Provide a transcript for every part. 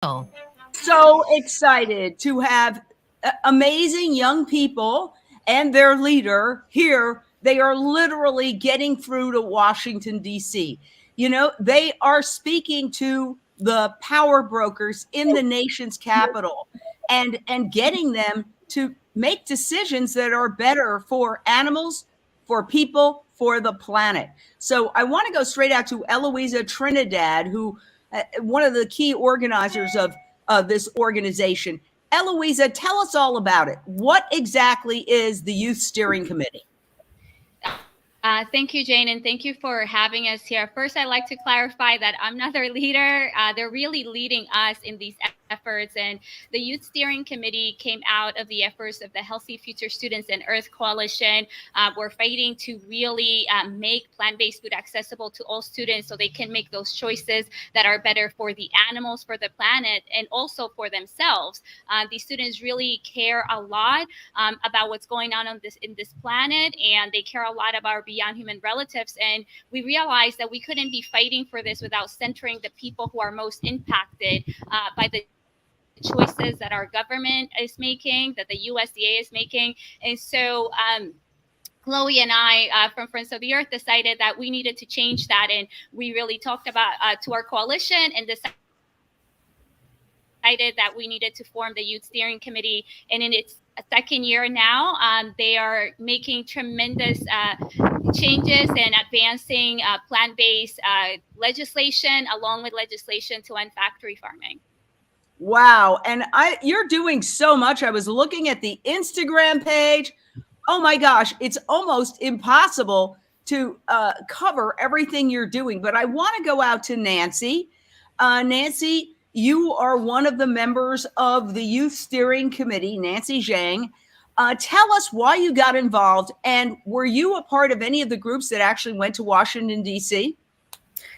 Oh, So excited to have amazing young people and their leader here. They are literally getting through to Washington, D.C. They are speaking to the power brokers in the nation's capital and getting them to make decisions that are better for animals, for people, for the planet. So I want to go straight out to Eloísa Trinidad, who one of the key organizers of this organization. Eloísa, tell us all about it. What exactly is the Youth Steering Committee? Thank you, Jane, and thank you for having us here. First, I'd like to clarify that I'm not their leader. They're really leading us in these efforts. And the Youth Steering Committee came out of the efforts of the Healthy Future Students and Earth Coalition. We're fighting to really make plant-based food accessible to all students so they can make those choices that are better for the animals, for the planet, and also for themselves. These students really care a lot about what's going on in this planet, and they care a lot about our beyond human relatives. And we realized that we couldn't be fighting for this without centering the people who are most impacted by the choices that our government is making, that the USDA is making. And so Chloe and I from Friends of the Earth decided that we needed to change that. And we really talked about to our coalition and decided that we needed to form the Youth Steering Committee. And in its second year now, they are making tremendous changes and advancing plant-based legislation, along with legislation to end factory farming. Wow. And you're doing so much. I was looking at the Instagram page. Oh my gosh, it's almost impossible to cover everything you're doing. But I want to go out to Nancy. Nancy, you are one of the members of the Youth Steering Committee, Nancy Zhang. Tell us why you got involved, and were you a part of any of the groups that actually went to Washington, D.C.?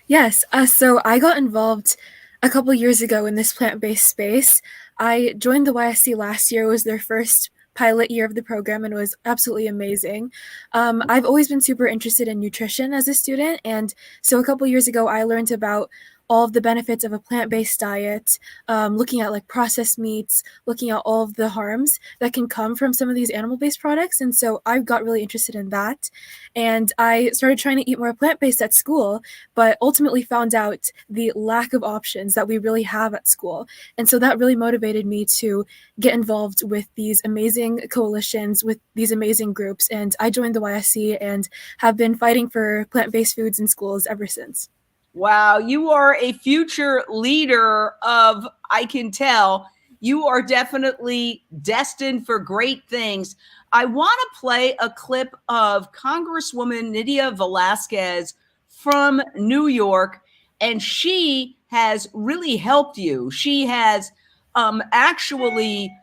Yes, so I got involved a couple years ago in this plant-based space. I joined the YSC last year. It was their first pilot year of the program, and it was absolutely amazing. I've always been super interested in nutrition as a student, and so a couple years ago I learned about all of the benefits of a plant-based diet, looking at like processed meats, looking at all of the harms that can come from some of these animal-based products. And so I got really interested in that. And I started trying to eat more plant-based at school, but ultimately found out the lack of options that we really have at school. And so that really motivated me to get involved with these amazing coalitions, with these amazing groups. And I joined the YSC and have been fighting for plant-based foods in schools ever since. Wow, you are a future leader of, I can tell, you are definitely destined for great things. I want to play a clip of Congresswoman Nydia Velasquez from New York, and she has really helped you. She has actually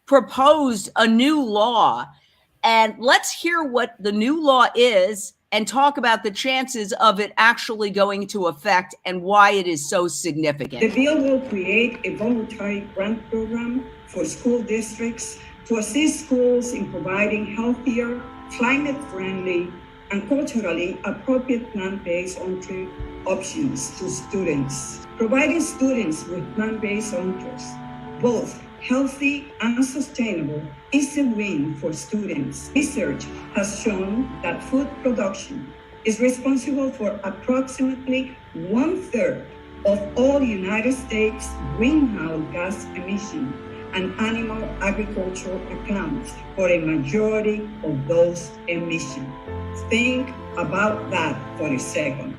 proposed a new law. And let's hear what the new law is and talk about the chances of it actually going into effect and why it is so significant. The bill will create a voluntary grant program for school districts to assist schools in providing healthier, climate-friendly, and culturally appropriate plant-based entree options to students. Providing students with plant-based entrees, both healthy and sustainable, is a win for students. Research has shown that food production is responsible for approximately 1/3 of all United States greenhouse gas emissions, and animal agriculture accounts for a majority of those emissions. Think about that for a second.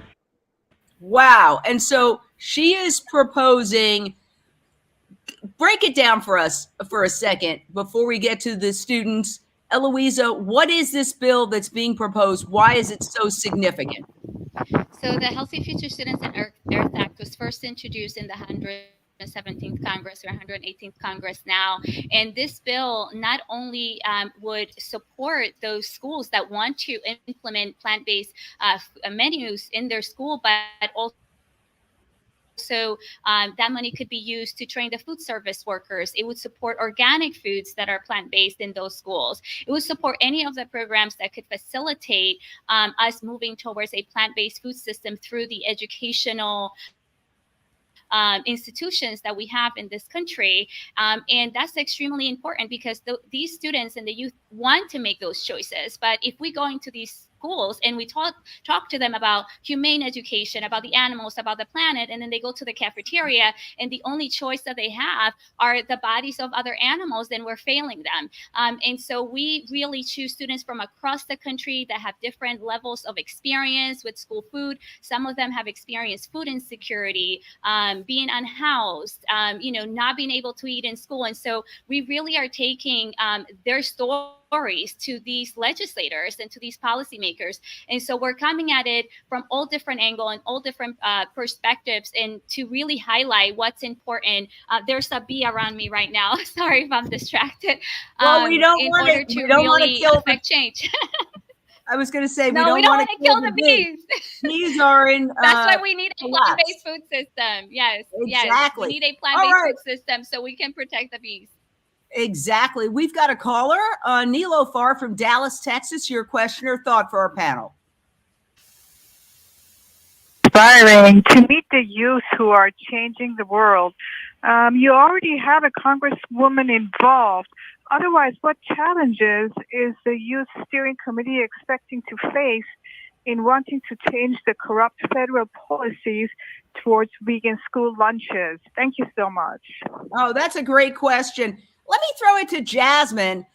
Wow. And so she is proposing, break it down for us for a second before we get to the students. Eloísa, what is this bill that's being proposed? Why is it so significant? So the Healthy Future Students and Earth Act was first introduced in the 117th Congress or 118th Congress now. And this bill not only would support those schools that want to implement plant-based menus in their school, but also that money could be used to train the food service workers. It would support organic foods that are plant-based in those schools. It would support any of the programs that could facilitate us moving towards a plant-based food system through the educational institutions that we have in this country. And that's extremely important because these students and the youth want to make those choices. But if we go into these schools and we talk to them about humane education, about the animals, about the planet, and then they go to the cafeteria and the only choice that they have are the bodies of other animals, then we're failing them. And so we really choose students from across the country that have different levels of experience with school food. Some of them have experienced food insecurity, being unhoused, not being able to eat in school. And so we really are taking their stories to these legislators and to these policymakers. And so we're coming at it from all different angles and all different perspectives, and to really highlight what's important. There's a bee around me right now. Sorry if I'm distracted. Well, we don't in want order it. to We don't want to really kill affect change. I was going to say, No, we don't want to kill the bees. Bees are in. That's why we need a collapse. plant-based food system. Yes, yes. Exactly. We need a plant-based food system so we can protect the bees. Exactly. We've got a caller, Nilofar from Dallas, Texas. Your question or thought for our panel? Inspiring to meet the youth who are changing the world. You already have a congresswoman involved. Otherwise, what challenges is the Youth Steering Committee expecting to face in wanting to change the corrupt federal policies towards vegan school lunches? Thank you so much. Oh, that's a great question. Let me throw it to Jasmine.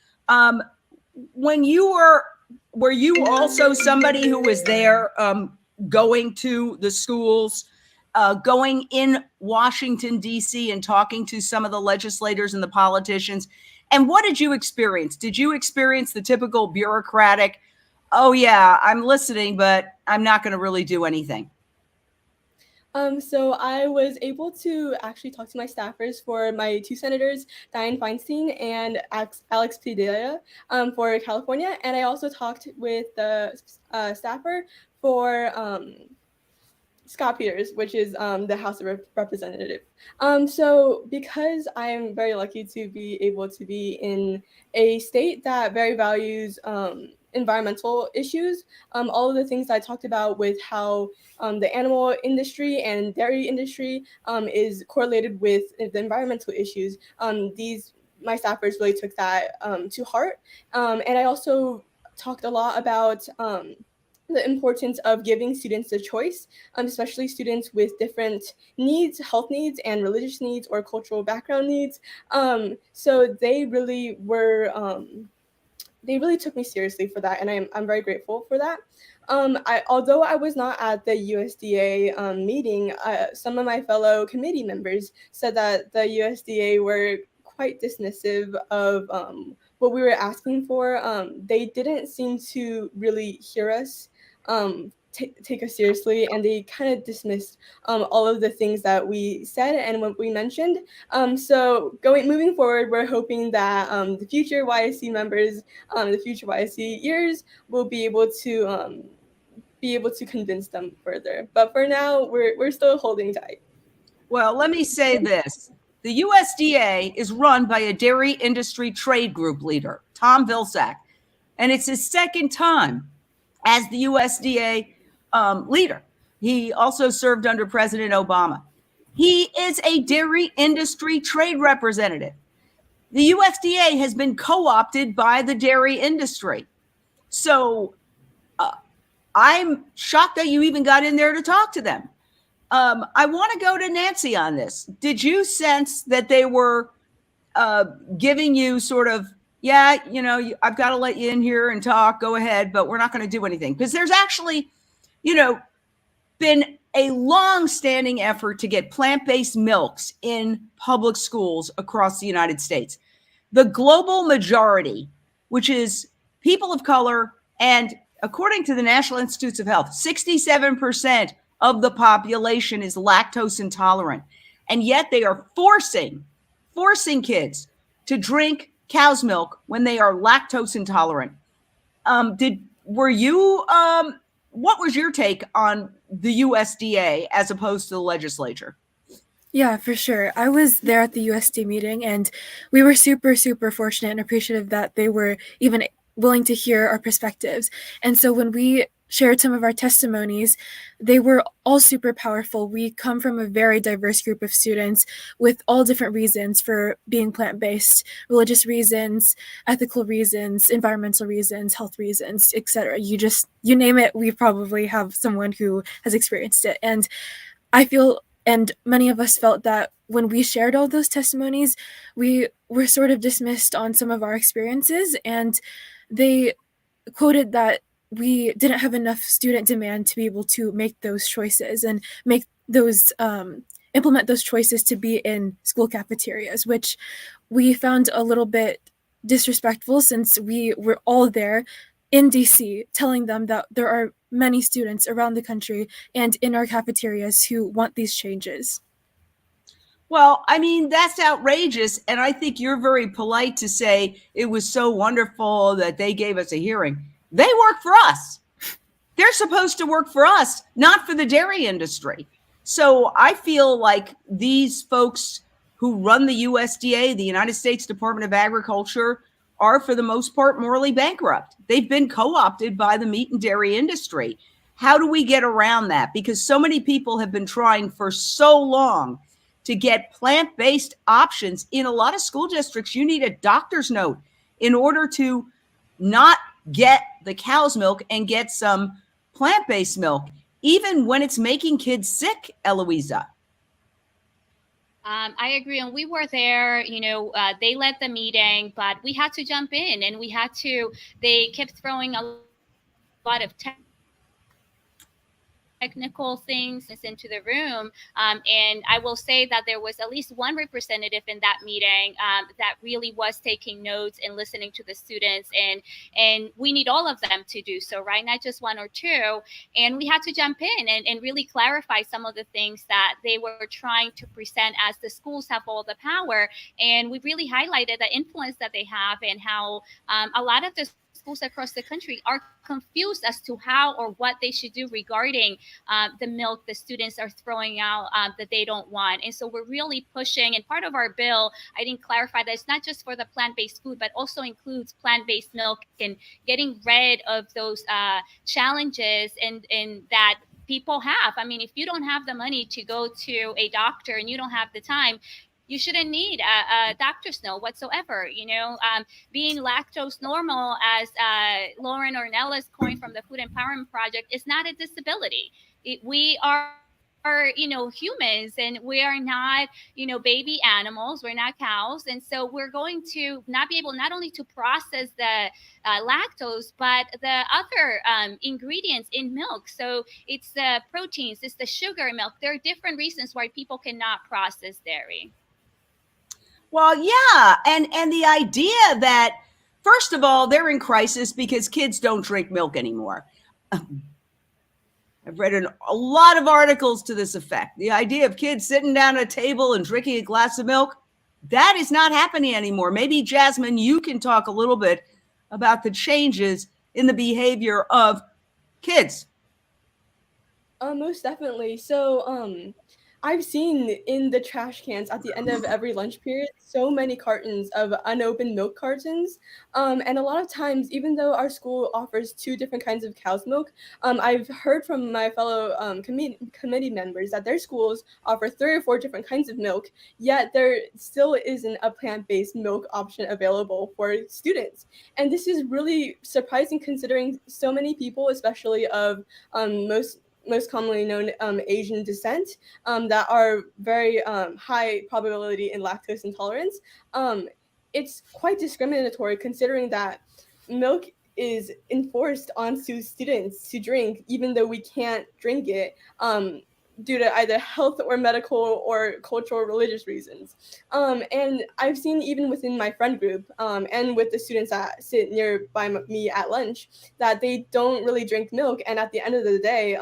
When you were you also somebody who was there going to the schools, going in Washington, D.C. and talking to some of the legislators and the politicians? And what did you experience? Did you experience the typical bureaucratic, oh yeah, I'm listening, but I'm not going to really do anything? So I was able to actually talk to my staffers for my two senators, Dianne Feinstein and Alex Padilla, for California. And I also talked with the staffer for Scott Peters, which is the House of Representatives. So because I'm very lucky to be able to be in a state that very values environmental issues, all of the things that I talked about with how the animal industry and dairy industry is correlated with the environmental issues, my staffers really took that to heart. And I also talked a lot about the importance of giving students a choice, especially students with different needs, health needs and religious needs or cultural background needs. So they really were, they really took me seriously for that. And I'm very grateful for that. Although I was not at the USDA meeting, some of my fellow committee members said that the USDA were quite dismissive of what we were asking for. They didn't seem to really hear us, take us seriously, and they kind of dismissed all of the things that we said and what we mentioned. So moving forward, we're hoping that the future YSC members, the future YSC years, will be able to convince them further. But for now, we're still holding tight. Well, let me say this. The USDA is run by a dairy industry trade group leader, Tom Vilsack, and it's his second time as the USDA leader. He also served under President Obama. He is a dairy industry trade representative. The USDA has been co-opted by the dairy industry. So I'm shocked that you even got in there to talk to them. I want to go to Nancy on this. Did you sense that they were giving you sort of, yeah, I've got to let you in here and talk, go ahead, but we're not going to do anything? Because there's actually, been a long-standing effort to get plant-based milks in public schools across the United States. The global majority, which is people of color, and according to the National Institutes of Health, 67% of the population is lactose intolerant. And yet they are forcing kids to drink cow's milk when they are lactose intolerant. What was your take on the USDA as opposed to the legislature? Yeah, for sure. I was there at the USDA meeting, and we were super, super fortunate and appreciative that they were even willing to hear our perspectives. And so when we shared some of our testimonies, they were all super powerful. We come from a very diverse group of students with all different reasons for being plant-based: religious reasons, ethical reasons, environmental reasons, health reasons, etc. You name it, we probably have someone who has experienced it. And I feel, and many of us felt, that when we shared all those testimonies, we were sort of dismissed on some of our experiences, and they quoted that we didn't have enough student demand to be able to make those choices and make those implement those choices to be in school cafeterias, which we found a little bit disrespectful, since we were all there in DC telling them that there are many students around the country and in our cafeterias who want these changes. Well, I mean, that's outrageous. And I think you're very polite to say it was so wonderful that they gave us a hearing. They work for us. They're supposed to work for us, not for the dairy industry. So I feel like these folks who run the USDA, the United States Department of Agriculture, are for the most part morally bankrupt. They've been co-opted by the meat and dairy industry. How do we get around that? Because so many people have been trying for so long to get plant-based options. In a lot of school districts, you need a doctor's note in order to not get the cow's milk and get some plant-based milk, even when it's making kids sick, Eloísa. I agree. And we were there, they led the meeting, but we had to jump in, and they kept throwing a lot of technical things into the room. And I will say that there was at least one representative in that meeting that really was taking notes and listening to the students. And we need all of them to do so, right? Not just one or two. And we had to jump in and really clarify some of the things that they were trying to present as the schools have all the power. And we really highlighted the influence that they have, and how a lot of the schools across the country are confused as to how or what they should do regarding the milk the students are throwing out that they don't want. And so we're really pushing, and part of our bill, I didn't clarify that it's not just for the plant-based food, but also includes plant-based milk, and getting rid of those challenges and that people have. I mean, if you don't have the money to go to a doctor and you don't have the time, you shouldn't need a doctor's note whatsoever. Being lactose normal, as Lauren Ornella's coined from the Food Empowerment Project, is not a disability. We are humans, and we are not, baby animals. We're not cows. And so we're going to not be able not only to process the lactose, but the other ingredients in milk. So it's the proteins, it's the sugar in milk. There are different reasons why people cannot process dairy. Well, yeah. And the idea that, first of all, they're in crisis because kids don't drink milk anymore. I've read a lot of articles to this effect. The idea of kids sitting down at a table and drinking a glass of milk, that is not happening anymore. Maybe, Jasmine, you can talk a little bit about the changes in the behavior of kids. Most definitely. So, I've seen in the trash cans at the end of every lunch period so many cartons of unopened milk cartons. And a lot of times, even though our school offers 2 different kinds of cow's milk, I've heard from my fellow committee members that their schools offer 3 or 4 different kinds of milk, yet there still isn't a plant-based milk option available for students. And this is really surprising, considering so many people, especially of most commonly known Asian descent, that are very high probability in lactose intolerance. It's quite discriminatory, considering that milk is enforced onto students to drink, even though we can't drink it due to either health or medical or cultural or religious reasons. And I've seen, even within my friend group and with the students that sit nearby me at lunch, that they don't really drink milk. And at the end of the day,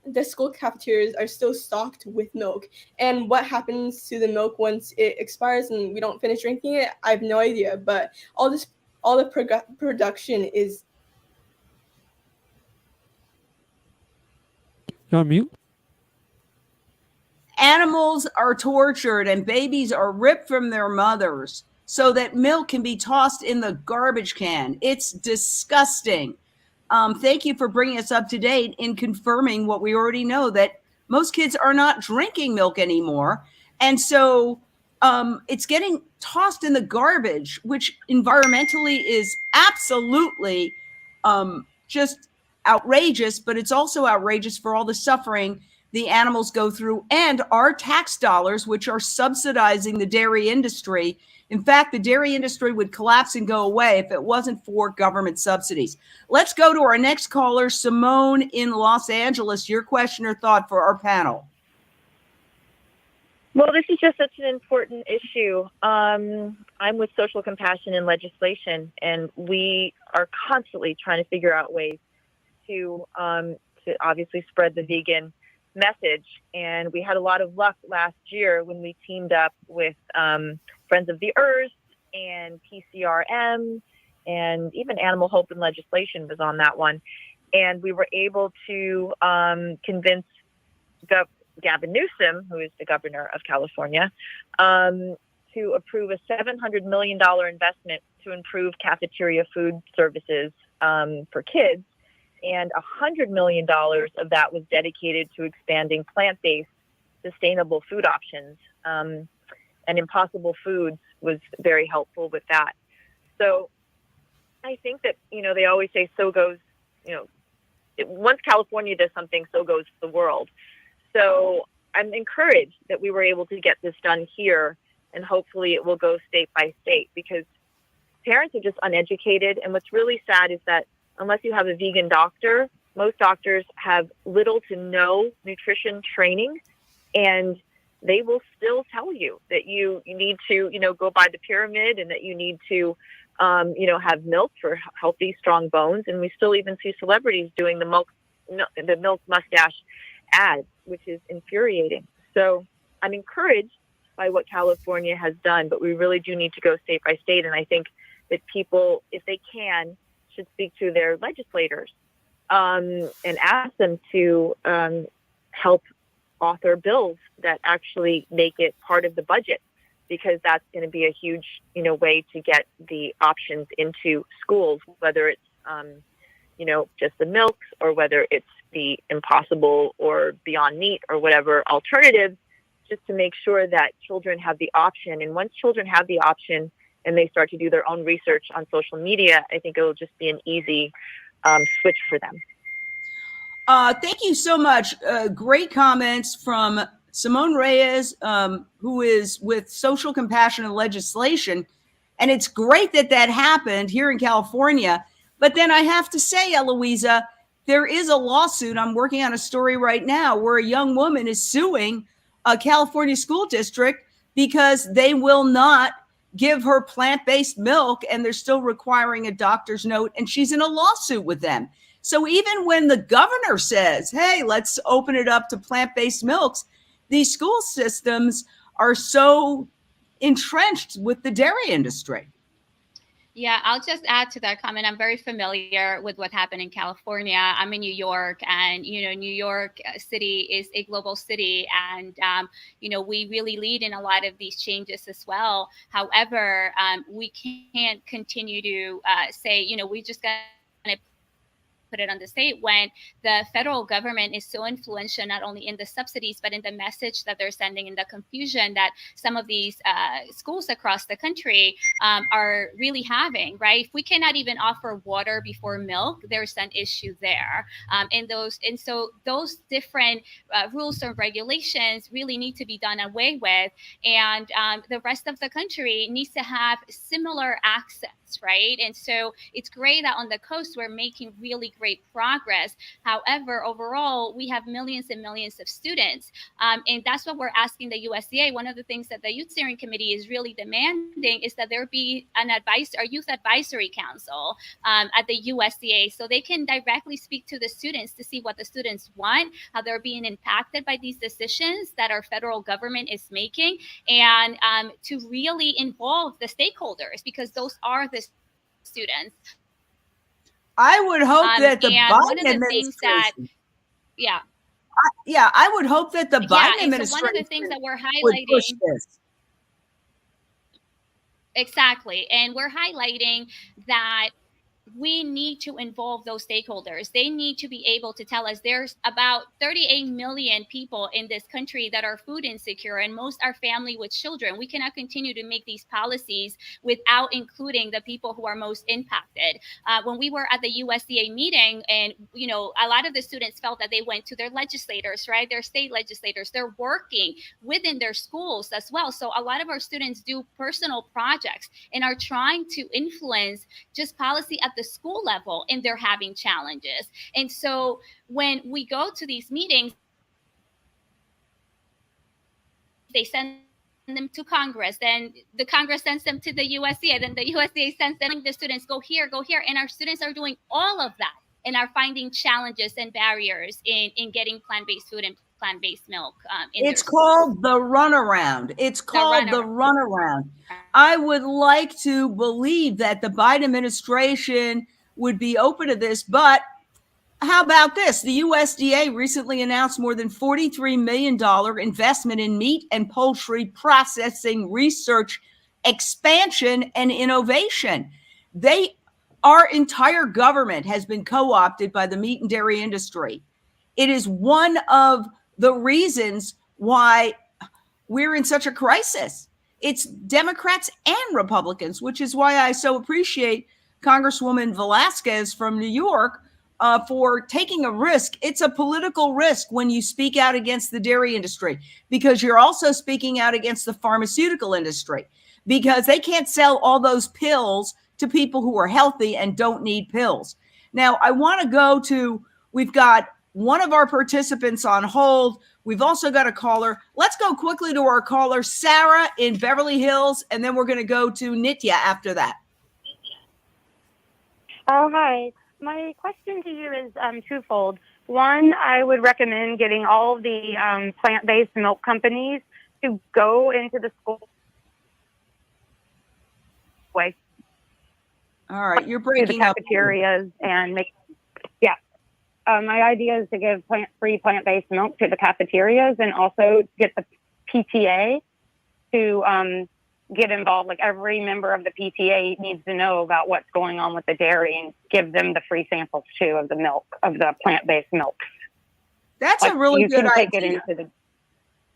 the school cafeterias are still stocked with milk. And what happens to the milk once it expires and we don't finish drinking it, I have no idea. But all the production is... You're on mute. Animals are tortured and babies are ripped from their mothers so that milk can be tossed in the garbage can. It's disgusting. Thank you for bringing us up to date in confirming what we already know, that most kids are not drinking milk anymore. And so it's getting tossed in the garbage, which environmentally is absolutely just outrageous, but it's also outrageous for all the suffering the animals go through and our tax dollars, which are subsidizing the dairy industry. In fact, the dairy industry would collapse and go away if it wasn't for government subsidies. Let's go to our next caller, Simone in Los Angeles. Your question or thought for our panel? Well, this is just such an important issue. I'm with Social Compassion and Legislation, and we are constantly trying to figure out ways to obviously spread the vegan message. And we had a lot of luck last year when we teamed up with Friends of the Earth and PCRM, and even Animal Hope and Legislation was on that one. And we were able to convince Gavin Newsom, who is the governor of California, to approve a $700 million investment to improve cafeteria food services for kids. And $100 million of that was dedicated to expanding plant-based, sustainable food options. And Impossible Foods was very helpful with that. So I think that, they always say, so goes, once California does something, so goes the world. So I'm encouraged that we were able to get this done here, and hopefully it will go state by state, because parents are just uneducated. And what's really sad is that unless you have a vegan doctor, most doctors have little to no nutrition training, and they will still tell you that you need to, go by the pyramid, and that you need to, have milk for healthy, strong bones. And we still even see celebrities doing the milk mustache ads, which is infuriating. So I'm encouraged by what California has done, but we really do need to go state by state. And I think that people, if they can, should speak to their legislators and ask them to help author bills that actually make it part of the budget, because that's going to be a huge, way to get the options into schools, whether it's, just the milks, or whether it's the Impossible or Beyond Meat or whatever alternatives, just to make sure that children have the option. And once children have the option and they start to do their own research on social media, I think it'll just be an easy switch for them. Thank you so much. Great comments from Simone Reyes, who is with Social Compassion and Legislation. And it's great that happened here in California. But then I have to say, Eloísa, there is a lawsuit. I'm working on a story right now where a young woman is suing a California school district because they will not give her plant-based milk, and they're still requiring a doctor's note, and she's in a lawsuit with them. So even when the governor says, hey, let's open it up to plant-based milks, these school systems are so entrenched with the dairy industry. Yeah, I'll just add to that comment. I'm very familiar with what happened in California. I'm in New York, and, New York City is a global city. And, we really lead in a lot of these changes as well. However, we can't continue to say, we just got to put it on the state when the federal government is so influential, not only in the subsidies, but in the message that they're sending, and the confusion that some of these schools across the country are really having, right? If we cannot even offer water before milk, there's an issue there. And so those different rules and regulations really need to be done away with. And the rest of the country needs to have similar access, right? And so it's great that on the coast, we're making really great progress. However, overall, we have millions and millions of students. And that's what we're asking the USDA. One of the things that the Youth Steering Committee is really demanding is that there be a youth advisory council at the USDA, so they can directly speak to the students to see what the students want, how they're being impacted by these decisions that our federal government is making, and to really involve the stakeholders, because those are the students. I would hope that the Biden administration. I would hope that the Biden administration. So one of the things that we're highlighting. Push this. Exactly, and we're highlighting that we need to involve those stakeholders. They need to be able to tell us there's about 38 million people in this country that are food insecure, and most are family with children. We cannot continue to make these policies without including the people who are most impacted. When we were at the USDA meeting, and a lot of the students felt that they went to their legislators, right? Their state legislators. They're working within their schools as well. So a lot of our students do personal projects and are trying to influence just policy at the school level, and they're having challenges. And so when we go to these meetings, they send them to Congress, then the Congress sends them to the USDA, then the USDA sends them, the students go here, and our students are doing all of that and are finding challenges and barriers in getting plant-based food and plant-based milk. It's called the runaround. It's called the runaround. I would like to believe that the Biden administration would be open to this, but how about this? The USDA recently announced more than $43 million investment in meat and poultry processing research, expansion, and innovation. Our entire government has been co-opted by the meat and dairy industry. It is one of the reasons why we're in such a crisis. It's Democrats and Republicans, which is why I so appreciate Congresswoman Velasquez from New York for taking a risk. It's a political risk when you speak out against the dairy industry, because you're also speaking out against the pharmaceutical industry, because they can't sell all those pills to people who are healthy and don't need pills. Now, I want to go to, we've got one of our participants on hold. We've also got a caller. Let's go quickly to our caller, Sarah in Beverly Hills, and then we're going to go to Nitya after that. Oh, hi. My question to you is twofold. One, I would recommend getting all of the plant-based milk companies to go into the school. Way. All right, you're breaking up. Cafeterias and make, yeah. My idea is to give free plant-based milk to the cafeterias, and also get the PTA to get involved. Like, every member of the PTA needs to know about what's going on with the dairy, and give them the free samples too of the milk, of the plant-based milks. That's a really good idea. Take it into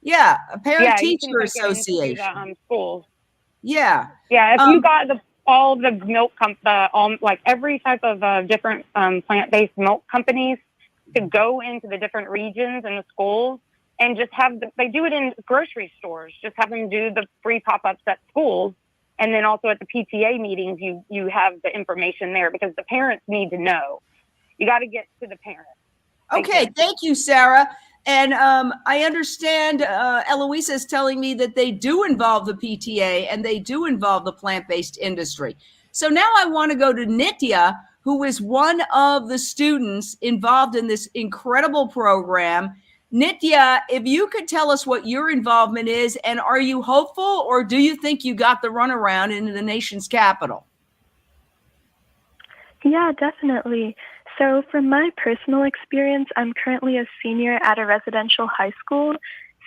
the, a parent-teacher association. Schools. Yeah. Yeah, if you got all the milk, like every type of different plant-based milk companies to go into the different regions and the schools, and just they do it in grocery stores, just have them do the free pop-ups at schools. And then also at the PTA meetings, you have the information there, because the parents need to know. You got to get to the parents. Thank you, Sarah. And I understand Eloísa is telling me that they do involve the PTA and they do involve the plant-based industry. So now I want to go to Nitya, who is one of the students involved in this incredible program. Nitya, if you could tell us what your involvement is, and are you hopeful, or do you think you got the runaround into the nation's capital? Yeah, definitely. So from my personal experience, I'm currently a senior at a residential high school.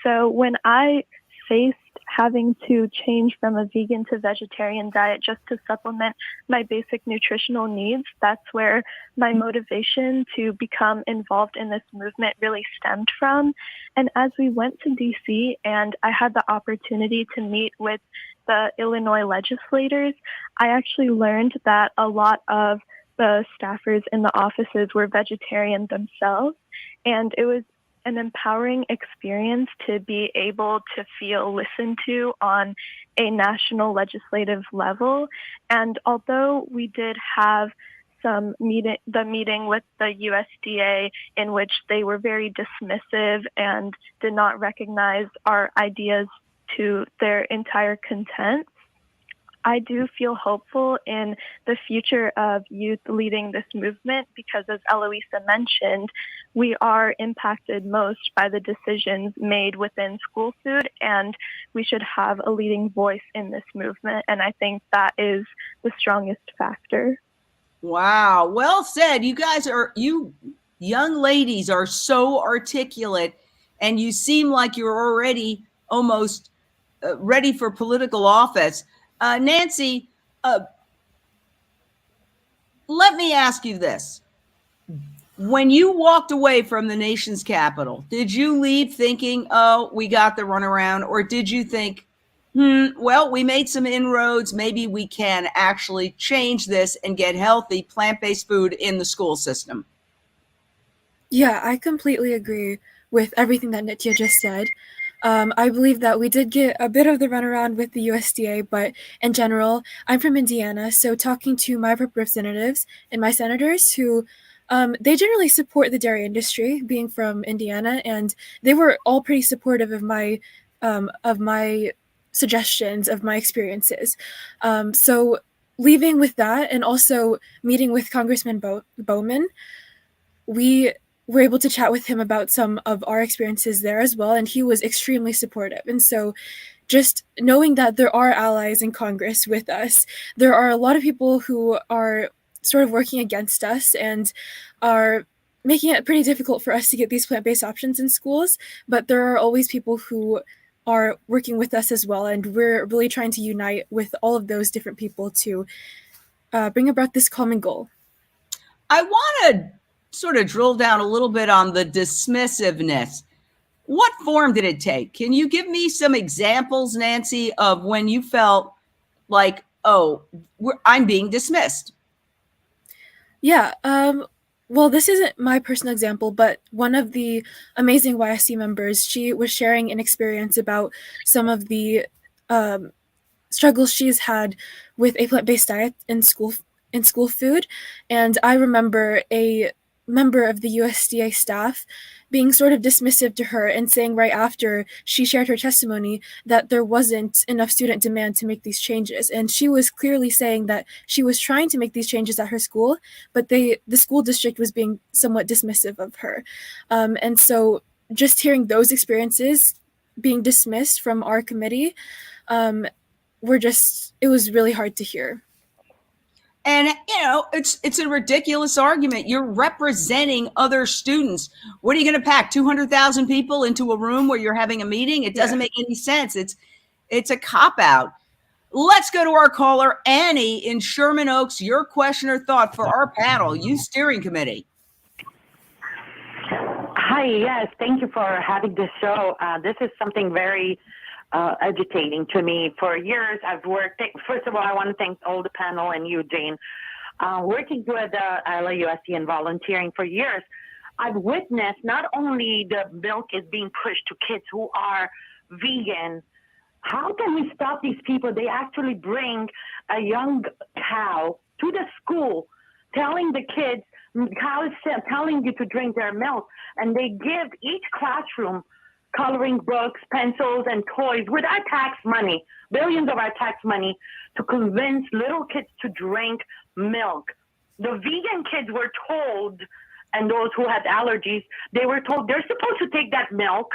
So when I faced having to change from a vegan to vegetarian diet just to supplement my basic nutritional needs, that's where my motivation to become involved in this movement really stemmed from. And as we went to DC and I had the opportunity to meet with the Illinois legislators, I actually learned that a lot of the staffers in the offices were vegetarian themselves, and it was an empowering experience to be able to feel listened to on a national legislative level. And although we did have the meeting with the USDA, in which they were very dismissive and did not recognize our ideas to their entire content, I do feel hopeful in the future of youth leading this movement, because as Eloísa mentioned, we are impacted most by the decisions made within school food, and we should have a leading voice in this movement. And I think that is the strongest factor. Wow. Well said. You young ladies are so articulate, and you seem like you're already almost ready for political office. Nancy, let let me ask you this. When you walked away from the nation's capital, did you leave thinking, oh, we got the runaround? Or did you think, well, we made some inroads. Maybe we can actually change this and get healthy plant-based food in the school system? Yeah, I completely agree with everything that Nitya just said. I believe that we did get a bit of the runaround with the USDA, but in general, I'm from Indiana, so talking to my representatives and my senators who they generally support the dairy industry, being from Indiana, and they were all pretty supportive of my suggestions, of my experiences. So leaving with that, and also meeting with Congressman Bowman, we were able to chat with him about some of our experiences there as well, and he was extremely supportive. And so just knowing that there are allies in Congress with us, there are a lot of people who are sort of working against us and are making it pretty difficult for us to get these plant-based options in schools, but there are always people who are working with us as well, and we're really trying to unite with all of those different people to bring about this common goal. I want to sort of drill down a little bit on the dismissiveness. What form did it take? Can you give me some examples, Nancy, of when you felt like, oh, I'm being dismissed? Yeah. Well, this isn't my personal example, but one of the amazing YSC members, she was sharing an experience about some of the struggles she's had with a plant-based diet in school food. And I remember a member of the USDA staff being sort of dismissive to her and saying right after she shared her testimony that there wasn't enough student demand to make these changes. And she was clearly saying that she was trying to make these changes at her school, but the school district was being somewhat dismissive of her. And so just hearing those experiences being dismissed from our committee, it was really hard to hear. And, it's a ridiculous argument. You're representing other students. What are you going to pack 200,000 people into a room where you're having a meeting? It doesn't make any sense. It's a cop-out. Let's go to our caller, Annie in Sherman Oaks. Your question or thought for our panel, Youth Steering Committee. Hi, yes, thank you for having this show. This is something very agitating to me. For years, I've worked. First of all, I want to thank all the panel and you, Jane. Working with LAUSD and volunteering for years, I've witnessed not only the milk is being pushed to kids who are vegan. How can we stop these people? They actually bring a young cow to the school, telling the kids, cows telling you to drink their milk, and they give each classroom coloring books, pencils, and toys with our tax money, billions of our tax money, to convince little kids to drink milk. The vegan kids were told, and those who had allergies, they were told they're supposed to take that milk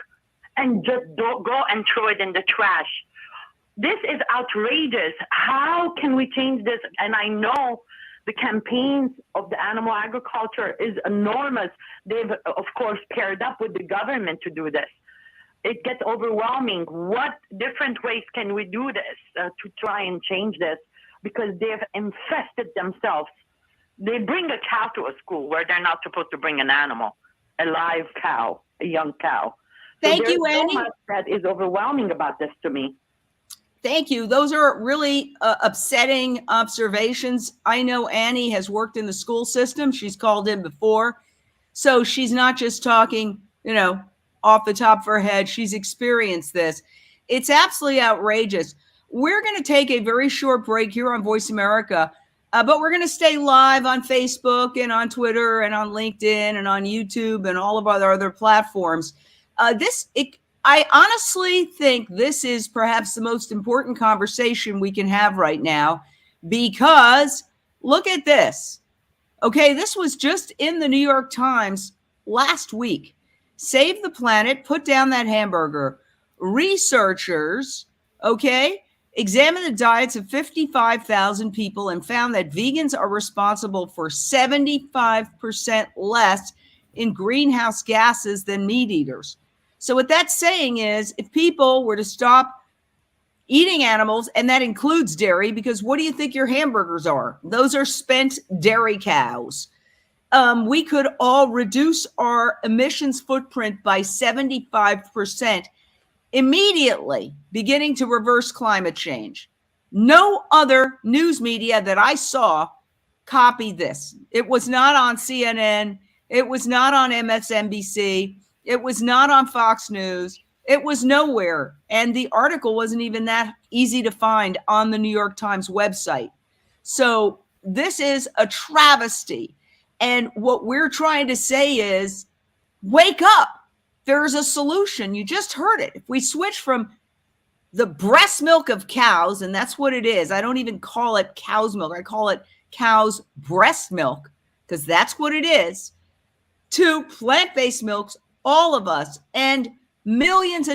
and just don't go and throw it in the trash. This is outrageous. How can we change this? And I know the campaigns of the animal agriculture is enormous. They've, of course, paired up with the government to do this. It gets overwhelming. What different ways can we do this to try and change this? Because they've infested themselves. They bring a cow to a school where they're not supposed to bring an animal, a live cow, a young cow. Thank you, Annie. So much that is overwhelming about this to me. Thank you. Those are really upsetting observations. I know Annie has worked in the school system. She's called in before. So she's not just talking, off the top of her head. She's experienced this. It's absolutely outrageous. We're going to take a very short break here on Voice America, but we're going to stay live on Facebook and on Twitter and on LinkedIn and on YouTube and all of our other platforms. I honestly think this is perhaps the most important conversation we can have right now, because look at this. Okay, this was just in the New York Times last week. Save the planet, put down that hamburger. Researchers, examined the diets of 55,000 people and found that vegans are responsible for 75% less in greenhouse gases than meat eaters. So what that's saying is, if people were to stop eating animals, and that includes dairy, because what do you think your hamburgers are? Those are spent dairy cows. We could all reduce our emissions footprint by 75% immediately, beginning to reverse climate change. No other news media that I saw copied this. It was not on CNN. It was not on MSNBC. It was not on Fox News. It was nowhere. And the article wasn't even that easy to find on the New York Times website. So this is a travesty. And what we're trying to say is, wake up. There's a solution. You just heard it. If we switch from the breast milk of cows, and that's what it is. I don't even call it cow's milk. I call it cow's breast milk, because that's what it is, to plant-based milks. All of us and millions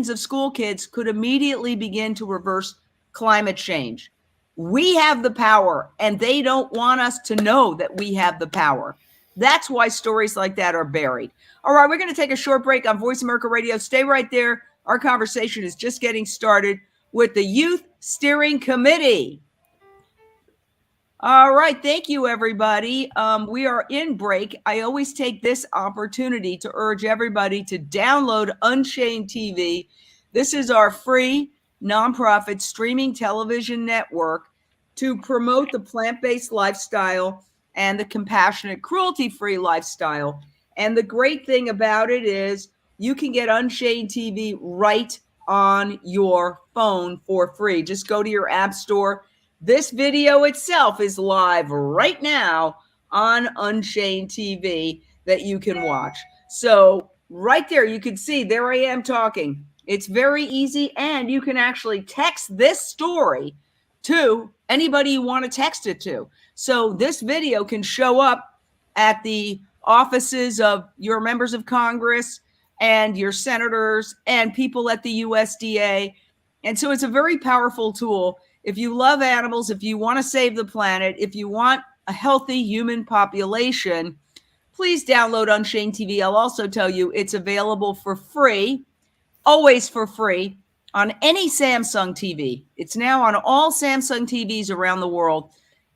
of school kids could immediately begin to reverse climate change. We have the power, and they don't want us to know that we have the power. That's why stories like that are buried. All right, we're going to take a short break on Voice America Radio. Stay right there. Our conversation is just getting started with the Youth Steering Committee. All right, thank you, everybody. We are in break. I always take this opportunity to urge everybody to download Unchained TV. This is our free nonprofit streaming television network to promote the plant-based lifestyle and the compassionate, cruelty-free lifestyle. And the great thing about it is you can get Unchained TV right on your phone for free. Just go to your app store. This video itself is live right now on Unchained TV that you can watch. So right there, you can see, there I am talking. It's very easy, and you can actually text this story to anybody you want to text it to. So this video can show up at the offices of your members of Congress and your senators and people at the USDA. And so it's a very powerful tool. If you love animals, if you want to save the planet, if you want a healthy human population, please download Unchained TV. I'll also tell you it's available for free, always for free, on any Samsung TV. It's now on all Samsung TVs around the world,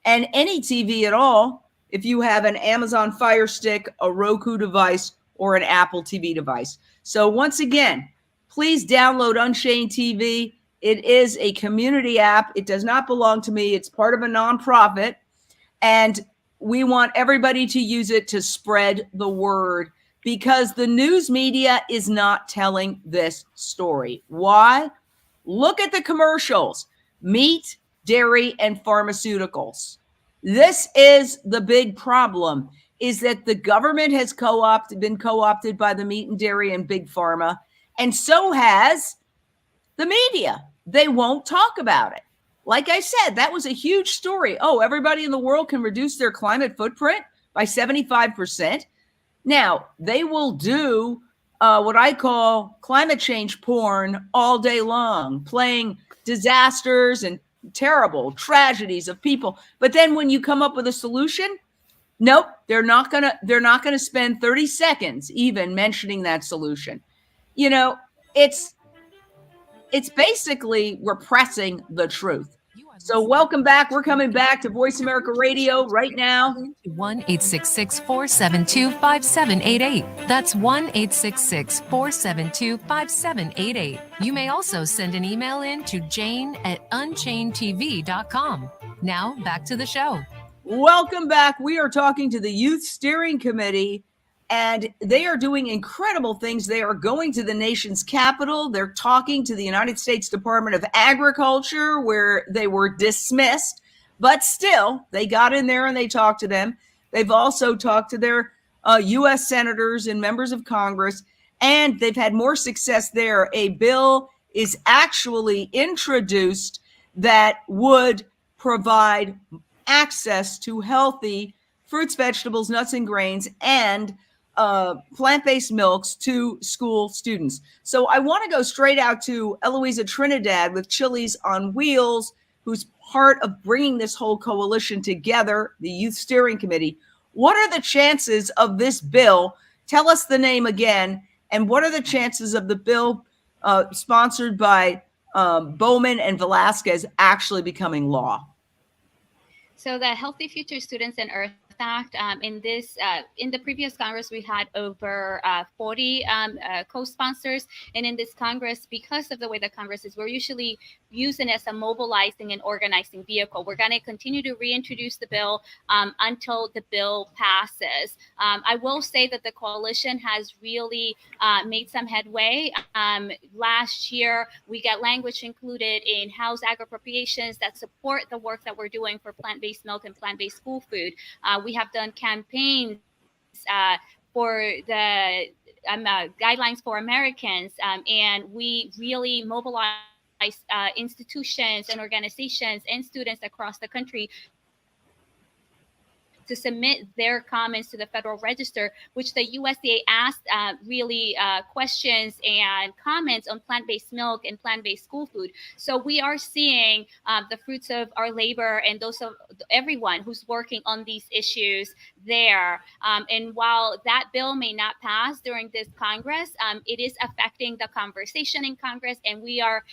and any TV at all if you have an Amazon Fire Stick, a Roku device, or an Apple TV device. So once again, please download Unchained TV. It is a community app. It does not belong to me. It's part of a nonprofit, and we want everybody to use it to spread the word, because the news media is not telling this story. Why? Look at the commercials: meat, dairy, and pharmaceuticals. This is the big problem, is that the government has been co-opted by the meat and dairy and big pharma, and so has the media. They won't talk about it. Like I said, that was a huge story. Oh, everybody in the world can reduce their climate footprint by 75%. Now, they will do what I call climate change porn all day long, playing disasters and terrible tragedies of people. But then when you come up with a solution, nope, they're not gonna spend 30 seconds even mentioning that solution. You know, it's basically repressing the truth. So welcome back. We're coming back to Voice America Radio right now. 1-866-472-5788. That's 1-866-472-5788. You may also send an email in to jane@unchainedtv.com. Now back to the show. Welcome back. We are talking to the Youth Steering Committee, and they are doing incredible things. They are going to the nation's capital. They're talking to the United States Department of Agriculture, where they were dismissed, but still they got in there and they talked to them. They've also talked to their U.S. senators and members of Congress, and they've had more success there. A bill is actually introduced that would provide access to healthy fruits, vegetables, nuts, and grains, and plant-based milks to school students. So I want to go straight out to Eloísa Trinidad with Chili's on Wheels, who's part of bringing this whole coalition together, the Youth Steering Committee. What are the chances of this bill? Tell us the name again. And what are the chances of the bill sponsored by Bowman and Velasquez actually becoming law? So the Healthy Future Students and Earth Act, in the previous Congress, we had over 40 co-sponsors. And in this Congress, because of the way the Congress is, we're usually using it as a mobilizing and organizing vehicle. We're going to continue to reintroduce the bill until the bill passes. I will say that the coalition has really made some headway. Last year, we got language included in House Ag Appropriations that support the work that we're doing for plant-based milk and plant-based school food. We have done campaigns for the guidelines for Americans, and we really mobilize institutions and organizations and students across the country to submit their comments to the Federal Register, which the USDA asked really questions and comments on plant-based milk and plant-based school food. So we are seeing the fruits of our labor and those of everyone who's working on these issues there. And while that bill may not pass during this Congress, it is affecting the conversation in Congress, and we are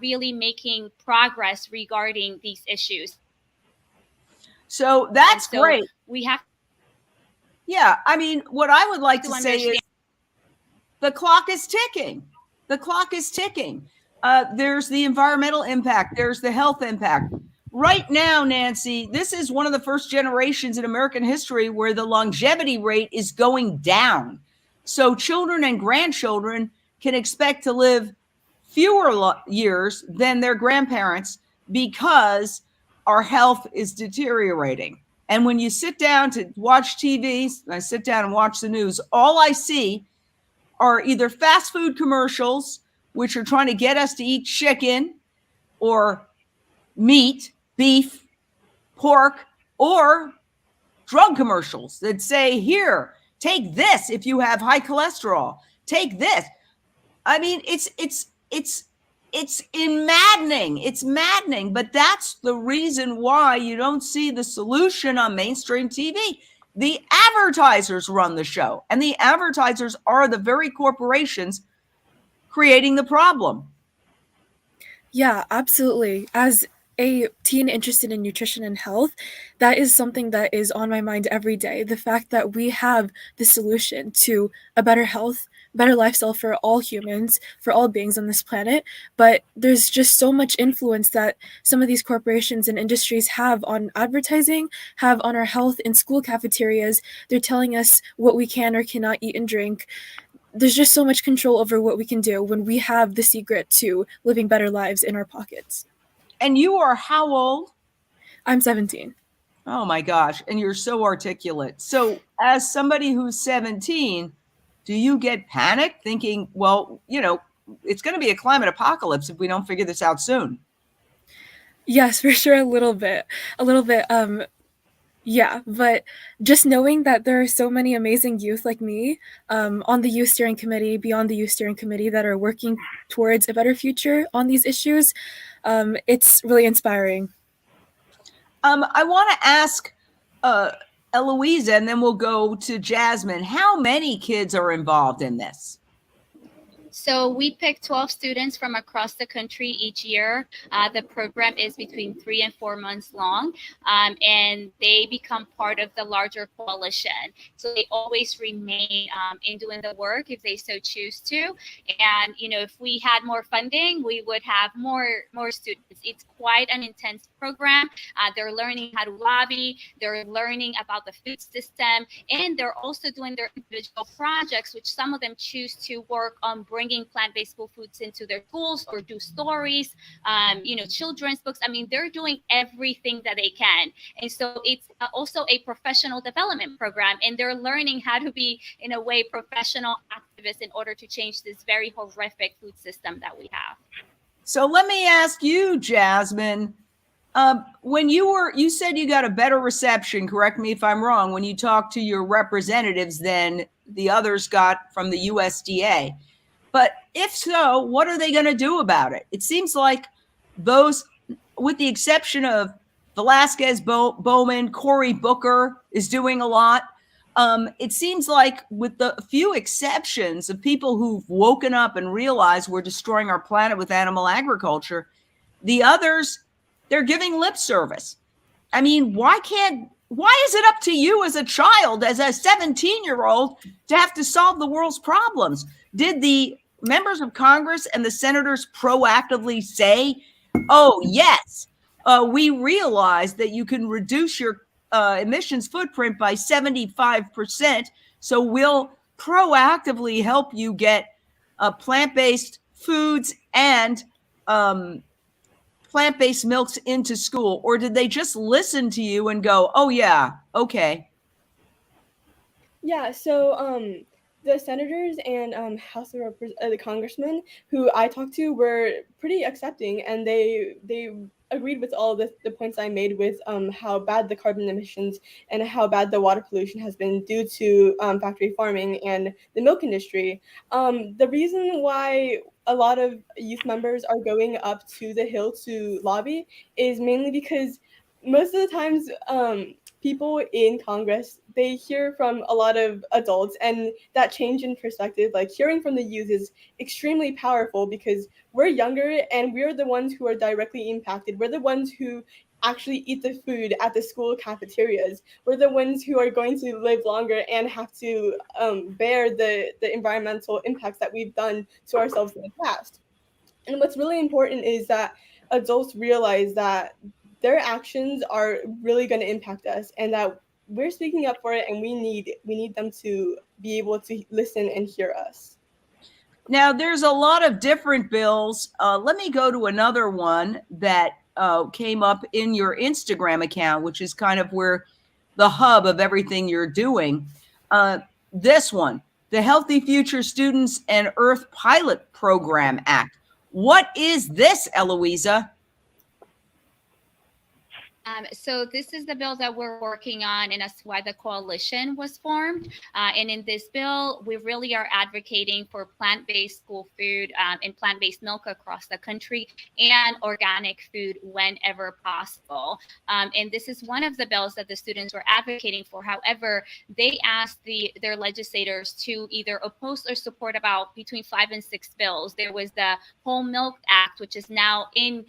really making progress regarding these issues. So that's great. We have. Yeah, I mean, what I would like to say is the clock is ticking. The clock is ticking. There's the environmental impact. There's the health impact. Right now, Nancy, this is one of the first generations in American history where the longevity rate is going down. So children and grandchildren can expect to live fewer years than their grandparents because our health is deteriorating. And when you sit down to watch TV, I sit down and watch the news, all I see are either fast food commercials, which are trying to get us to eat chicken or meat, beef, pork, or drug commercials that say, here, take this if you have high cholesterol. Take this. I mean, it's maddening. It's maddening, but that's the reason why you don't see the solution on mainstream TV. The advertisers run the show, and the advertisers are the very corporations creating the problem. Yeah, absolutely. As a teen interested in nutrition and health, that is something that is on my mind every day. The fact that we have the solution to a better health, better lifestyle for all humans, for all beings on this planet, but there's just so much influence that some of these corporations and industries have on advertising, have on our health in school cafeterias. They're telling us what we can or cannot eat and drink. There's just so much control over what we can do when we have the secret to living better lives in our pockets. And you are how old? I'm 17. Oh my gosh. And you're so articulate. So as somebody who's 17, do you get panicked thinking, well, you know, it's going to be a climate apocalypse if we don't figure this out soon? Yes, for sure. A little bit. Yeah, but just knowing that there are so many amazing youth like me on the Youth Steering Committee, beyond the Youth Steering Committee, that are working towards a better future on these issues, it's really inspiring. I want to ask Eloísa, and then we'll go to Jasmine. How many kids are involved in this? So we pick 12 students from across the country each year. The program is between 3 and 4 months long, and they become part of the larger coalition. So they always remain in doing the work if they so choose to. And, you know, if we had more funding, we would have more students. It's quite an intense program. They're learning how to lobby. They're learning about the food system, and they're also doing their individual projects, which some of them choose to work on bringing plant-based school foods into their schools or do stories, you know, children's books. I mean, they're doing everything that they can. And so it's also a professional development program, and they're learning how to be, in a way, professional activists in order to change this very horrific food system that we have. So let me ask you, Jasmine, when you said you got a better reception, correct me if I'm wrong, when you talked to your representatives than the others got from the USDA. But if so, what are they going to do about it? It seems like those, with the exception of Velasquez, Bowman, Cory Booker is doing a lot. it seems like with the few exceptions of people who've woken up and realized we're destroying our planet with animal agriculture, the others, they're giving lip service. I mean, why is it up to you as a child, as a 17-year-old, to have to solve the world's problems? Did the members of Congress and the senators proactively say, oh, yes, we realize that you can reduce your emissions footprint by 75%, so we'll proactively help you get plant-based foods and plant-based milks into school? Or did they just listen to you and go, oh yeah, okay? Yeah, so the senators and House of the congressmen who I talked to were pretty accepting, and they agreed with all the points I made with how bad the carbon emissions and how bad the water pollution has been due to factory farming and the milk industry. The reason why a lot of youth members are going up to the Hill to lobby is mainly because most of the times people in Congress, they hear from a lot of adults, and that change in perspective, like hearing from the youth, is extremely powerful because we're younger and we're the ones who are directly impacted. We're the ones who actually eat the food at the school cafeterias. We're the ones who are going to live longer and have to bear the environmental impacts that we've done to ourselves in the past. And what's really important is that adults realize that their actions are really going to impact us, and that we're speaking up for it, and we need them to be able to listen and hear us. Now, there's a lot of different bills. Let me go to another one that came up in your Instagram account, which is kind of where the hub of everything you're doing. This one, the Healthy Future Students and Earth Pilot Program Act. What is this, Eloísa? So this is the bill that we're working on, and that's why the coalition was formed. And in this bill, we really are advocating for plant-based school food and plant-based milk across the country, and organic food whenever possible. And this is one of the bills that the students were advocating for. However, they asked their legislators to either oppose or support about between 5 and 6 bills. There was the Whole Milk Act, which is now in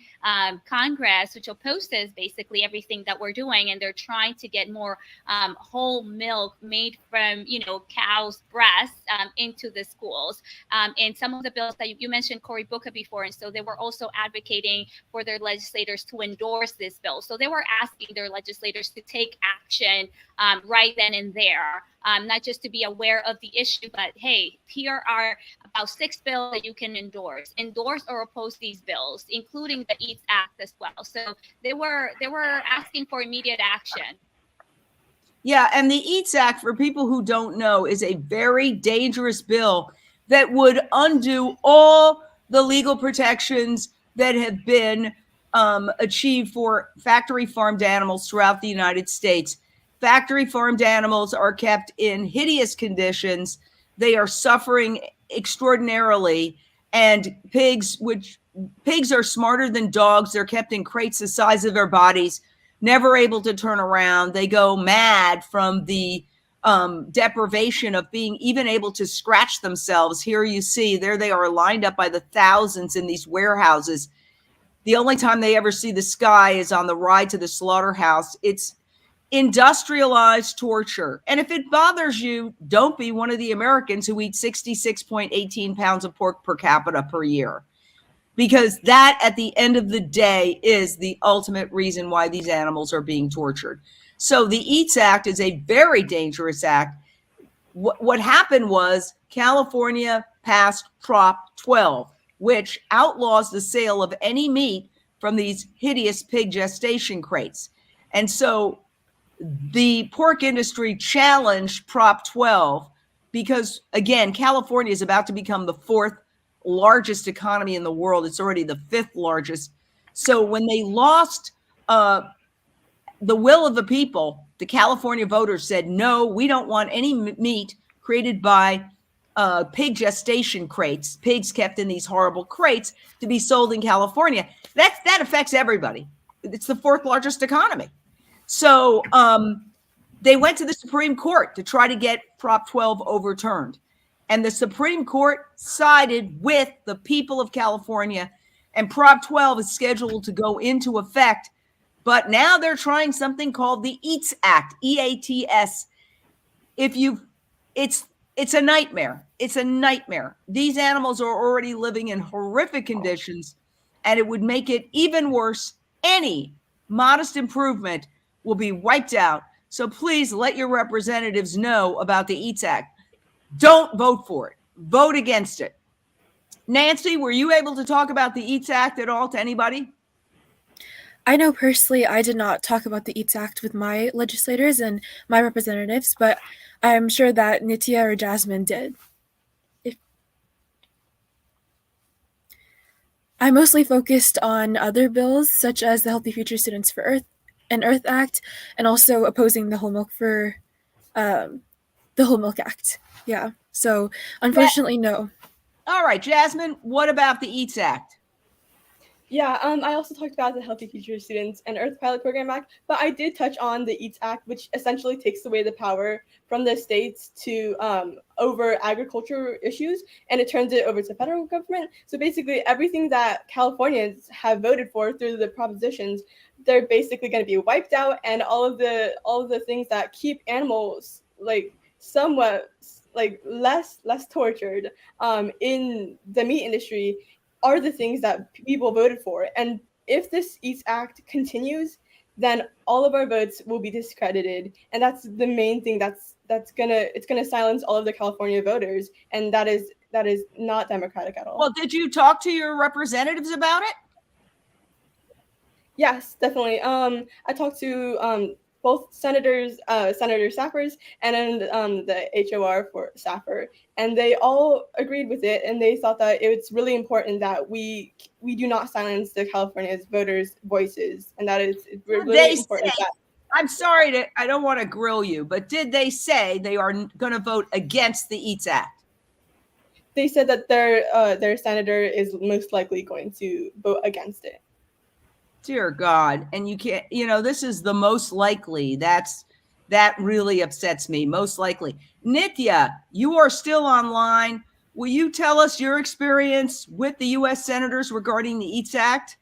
Congress, which opposes basically everything that we're doing, and they're trying to get more whole milk made from cows' breasts into the schools. And some of the bills that you mentioned Cory Booker before, and so they were also advocating for their legislators to endorse this bill. So they were asking their legislators to take action right then and there, not just to be aware of the issue, but hey, here are about 6 bills that you can endorse or oppose these bills, including the EATS Act as well. So they were asking for immediate action. Yeah, and the EATS Act, for people who don't know, is a very dangerous bill that would undo all the legal protections that have been achieved for factory farmed animals throughout the United States. Factory farmed animals are kept in hideous conditions. They are suffering extraordinarily. And pigs are smarter than dogs. They're kept in crates the size of their bodies, never able to turn around. They go mad from the deprivation of being even able to scratch themselves. Here you see, there they are lined up by the thousands in these warehouses. The only time they ever see the sky is on the ride to the slaughterhouse. It's industrialized torture. And if it bothers you, don't be one of the Americans who eat 66.18 pounds of pork per capita per year. Because that, at the end of the day, is the ultimate reason why these animals are being tortured. So the EATS Act is a very dangerous act. What happened was California passed Prop 12, which outlaws the sale of any meat from these hideous pig gestation crates. And so the pork industry challenged Prop 12 because, again, California is about to become the 4th largest economy in the world. It's already the 5th largest. So when they lost the will of the people, the California voters said, no, we don't want any meat created by pig gestation crates, pigs kept in these horrible crates, to be sold in California. That affects everybody. It's the 4th largest economy. So They went to the Supreme Court to try to get Prop 12 overturned. And the Supreme Court sided with the people of California, and Prop 12 is scheduled to go into effect. But now they're trying something called the EATS Act, EATS. It's a nightmare. It's a nightmare. These animals are already living in horrific conditions, and it would make it even worse. Any modest improvement will be wiped out. So please let your representatives know about the EATS Act. Don't vote for it. Vote against it. Nancy, were you able to talk about the EATS Act at all to anybody? I know personally I did not talk about the EATS Act with my legislators and my representatives, but I'm sure that Nitya or Jasmine did. I mostly focused on other bills, such as the Healthy Future Students for Earth and Earth Act, and also opposing the Whole Milk Act. Yeah. So unfortunately, no. All right, Jasmine, what about the EATS Act? Yeah, I also talked about the Healthy Future Students and Earth Pilot Program Act, but I did touch on the EATS Act, which essentially takes away the power from the states to over agriculture issues, and it turns it over to the federal government. So basically, everything that Californians have voted for through the propositions, they're basically going to be wiped out, and all of the things that keep animals like somewhat like less tortured in the meat industry are the things that people voted for. And if this EATS Act continues, then all of our votes will be discredited. And that's the main thing it's gonna silence all of the California voters. And that is not democratic at all. Well, did you talk to your representatives about it? Yes, definitely. I talked to both Senator Sappers and then the HOR for Sapper, and they all agreed with it, and they thought that it's really important that we do not silence the California's voters' voices, and that is really important. I'm sorry I don't want to grill you, but did they say they are going to vote against the EATS Act? They said that their senator is most likely going to vote against it. Dear God. And you can't, this is the most likely. That really upsets me. Most likely. Nitya, you are still online. Will you tell us your experience with the U.S. senators regarding the EATS Act?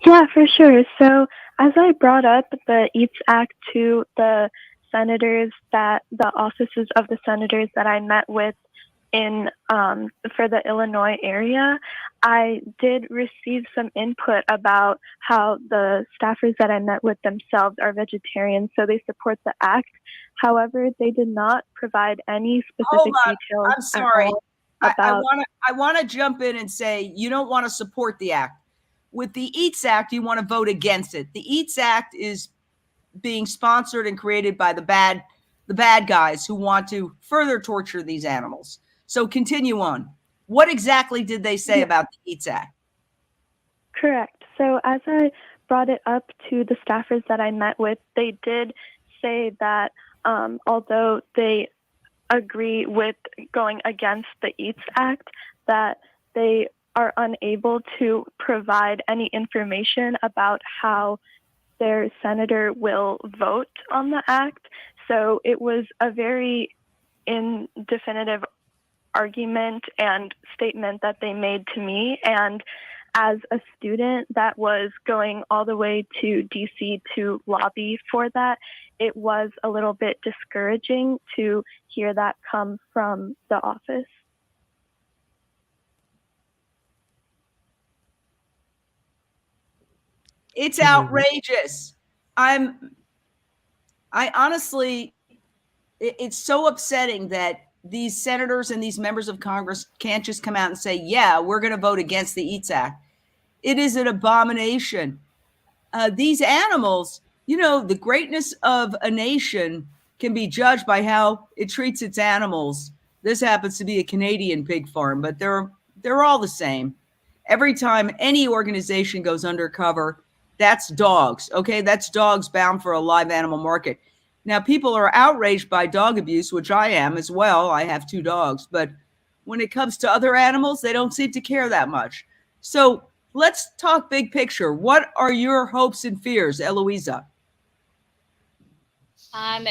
Yeah, for sure. So as I brought up the EATS Act to the senators, that the offices of the senators that I met with in for the Illinois area, I did receive some input about how the staffers that I met with themselves are vegetarians, so they support the act. However, they did not provide any specific details. I'm sorry. I want to jump in and say you don't want to support the act. With the EATS Act, you want to vote against it. The EATS Act is being sponsored and created by the bad guys who want to further torture these animals. So continue on. What exactly did they say about the EATS Act? Correct. So as I brought it up to the staffers that I met with, they did say that although they agree with going against the EATS Act, that they are unable to provide any information about how their senator will vote on the act. So it was a very indefinitive argument and statement that they made to me. And as a student that was going all the way to DC to lobby for that, it was a little bit discouraging to hear that come from the office. It's outrageous. I honestly, it's so upsetting that these senators and these members of Congress can't just come out and say, yeah, we're going to vote against the EATS Act. It is an abomination. These animals, the greatness of a nation can be judged by how it treats its animals. This happens to be a Canadian pig farm, but they're all the same. Every time any organization goes undercover, that's dogs. Okay, that's dogs bound for a live animal market. Now, people are outraged by dog abuse, which I am as well. I have 2 dogs. But when it comes to other animals, they don't seem to care that much. So let's talk big picture. What are your hopes and fears, Eloísa?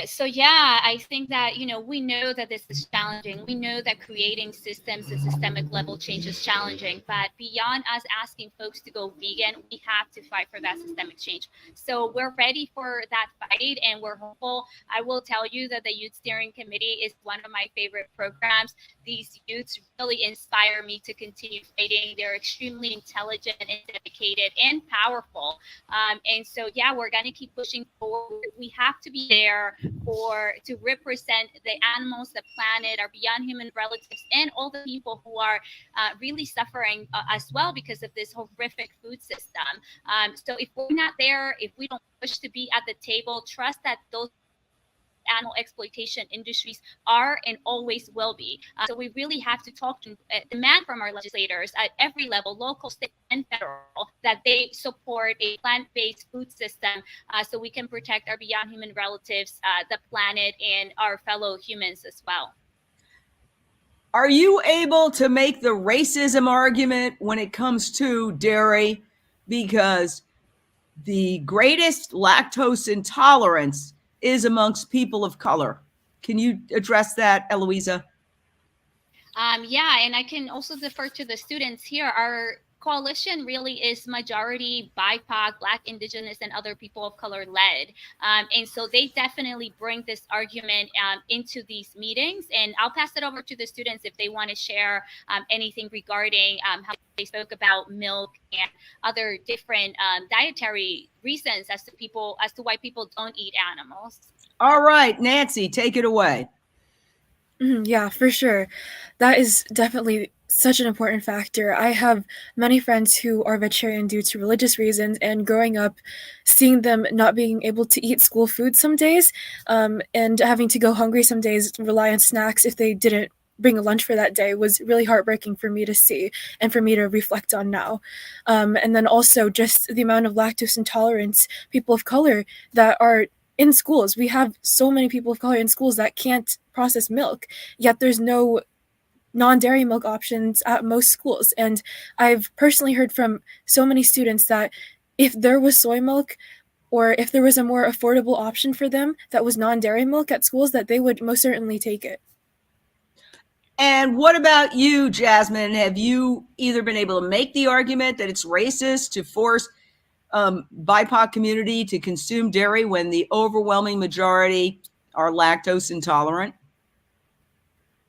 So yeah, I think that, we know that this is challenging. We know that creating systems at systemic level change is challenging, but beyond us asking folks to go vegan, we have to fight for that systemic change. So we're ready for that fight and we're hopeful. I will tell you that the Youth Steering Committee is one of my favorite programs. These youths really inspire me to continue fighting. They're extremely intelligent and dedicated and powerful. And so, yeah, we're going to keep pushing forward. We have to be there to represent the animals, the planet, our beyond human relatives, and all the people who are really suffering as well because of this horrific food system. So if we're not there, if we don't push to be at the table, trust that those animal exploitation industries are and always will be. So we really have to talk to demand from our legislators at every level, local, state, and federal, that they support a plant-based food system so we can protect our beyond human relatives, the planet, and our fellow humans as well. Are you able to make the racism argument when it comes to dairy? Because the greatest lactose intolerance is amongst people of color. Can you address that, Eloísa? Yeah, and I can also defer to the students here. Our coalition really is majority BIPOC, Black, Indigenous, and other people of color led. And so they definitely bring this argument into these meetings. And I'll pass it over to the students if they want to share anything regarding how they spoke about milk and other different dietary reasons as to why people don't eat animals. All right, Nancy, take it away. Yeah, for sure. That is definitely such an important factor. I have many friends who are vegetarian due to religious reasons, and growing up, seeing them not being able to eat school food some days, and having to go hungry some days, rely on snacks if they didn't bring a lunch for that day, was really heartbreaking for me to see and for me to reflect on now. And then also just the amount of lactose intolerance people of color that are in schools. We have so many people of color in schools that can't process milk, yet there's no non-dairy milk options at most schools. And I've personally heard from so many students that if there was soy milk, or if there was a more affordable option for them that was non-dairy milk at schools, that they would most certainly take it. And what about you, Jasmine? Have you either been able to make the argument that it's racist to force BIPOC community to consume dairy when the overwhelming majority are lactose intolerant?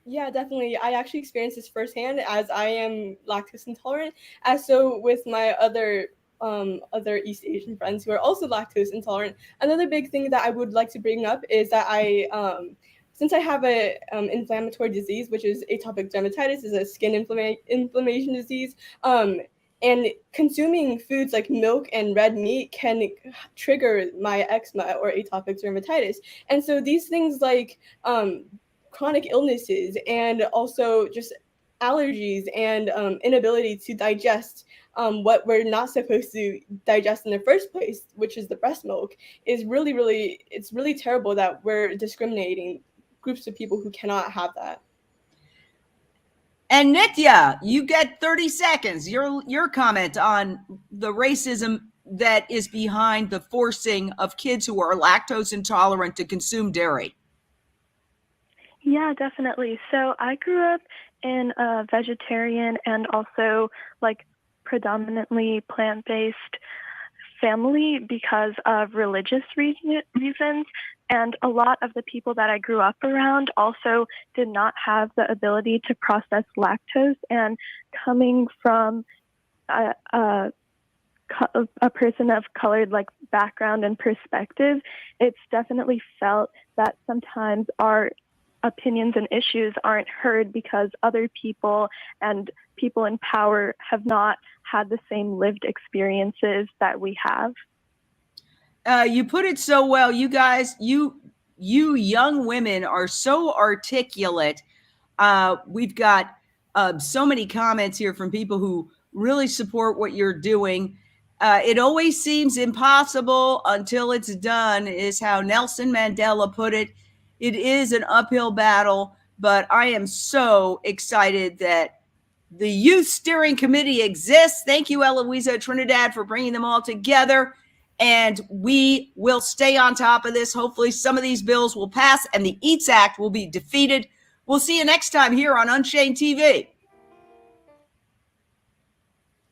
Yeah, definitely. I actually experienced this firsthand as I am lactose intolerant, as so with my other East Asian friends who are also lactose intolerant. Another big thing that I would like to bring up is that since I have a inflammatory disease, which is atopic dermatitis, is a skin inflammation disease, and consuming foods like milk and red meat can trigger my eczema or atopic dermatitis. And so these things like chronic illnesses and also just allergies and inability to digest what we're not supposed to digest in the first place, which is the breast milk, is it's really terrible that we're discriminating groups of people who cannot have that. And Nitya, you get 30 seconds. Your comment on the racism that is behind the forcing of kids who are lactose intolerant to consume dairy. Yeah, definitely. So I grew up in a vegetarian and also like predominantly plant-based family because of religious reasons. And a lot of the people that I grew up around also did not have the ability to process lactose. And coming from a person of colored like background and perspective, it's definitely felt that sometimes our opinions and issues aren't heard because other people and people in power have not had the same lived experiences that we have. You put it so well. You guys, you young women are so articulate. We've got so many comments here from people who really support what you're doing. It always seems impossible until it's done, is how Nelson Mandela put it. It is an uphill battle, but I am so excited that the Youth Steering Committee exists. Thank you, Eloísa Trinidad, for bringing them all together. and we will stay on top of this. Hopefully some of these bills will pass and the EATS Act will be defeated. We'll see you next time here on Unchained TV.